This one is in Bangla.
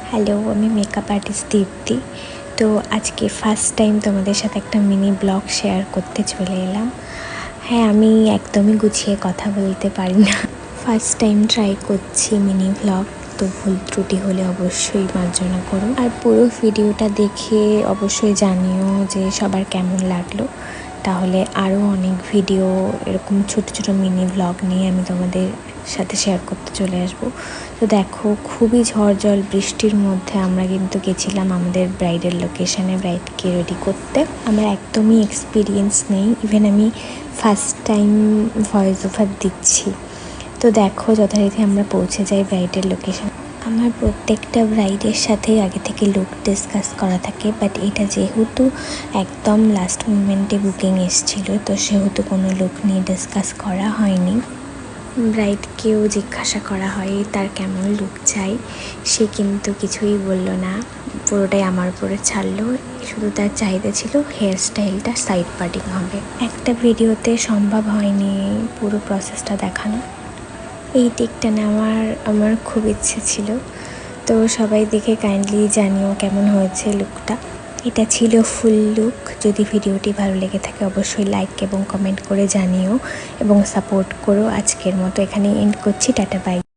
হ্যালো, আমি মেকআপ আর্টিস্ট দীপ্তি। তো আজকে ফার্স্ট টাইম তোমাদের সাথে একটা মিনি ব্লগ শেয়ার করতে চলে এলাম। হ্যাঁ, আমি একদমই গুছিয়ে কথা বলতে পারি না। ফার্স্ট টাইম ট্রাই করছি মিনি ব্লগ, তো ভুল ত্রুটি হলে অবশ্যই মার্জনা করো। আর পুরো ভিডিওটা দেখে অবশ্যই জানিও যে সবার কেমন লাগলো। তাহলে আরও অনেক ভিডিও এরকম ছোটো ছোটো মিনি ব্লগ নিয়ে আমি তোমাদের সাথে শেয়ার করতে চলে আসব। তো দেখো, খুবই ঝড় জল বৃষ্টির মধ্যে আমরা কিন্তু গেছিলাম আমাদের ব্রাইডাল লোকেশানে ব্রাইডকে রেডি করতে। আমার একদমই এক্সপিরিয়েন্স নেই, ইভেন আমি ফার্স্ট টাইম ভয়েস ওভার দিচ্ছি। তো দেখো, যথারীতি আমরা পৌঁছে যাই ব্রাইডাল লোকেশান। আমার প্রত্যেকটা ব্রাইডের সাথে আগে থেকে লুক ডিসকাস করা থাকে, বাট এটা যেহেতু একদম লাস্ট মোমেন্টে বুকিং এসেছিলো, তো সেহেতু কোনো লুক নিয়ে ডিসকাস করা হয়নি। ব্রাইডকেও জিজ্ঞাসা করা হয় তার কেমন লুক চাই, সে কিন্তু কিছুই বলল না, পুরোটাই আমার উপরে ছাড়লো। শুধু তার চাহিদা ছিল হেয়ার স্টাইলটা সাইড পার্টিং হবে। একটা ভিডিওতে সম্ভব হয়নি পুরো প্রসেসটা দেখানো। এই টেকটা নেওয়ার আমার খুব ইচ্ছে ছিল। তো সবাই দেখে কাইন্ডলি জানিও কেমন হয়েছে লুকটা। এটা ছিল ফুল লুক। যদি ভিডিওটি ভালো লেগে থাকে অবশ্যই লাইক এবং কমেন্ট করে জানিও এবং সাপোর্ট করো। আজকের মতো এখানেই এন্ড করছি। Tata, by.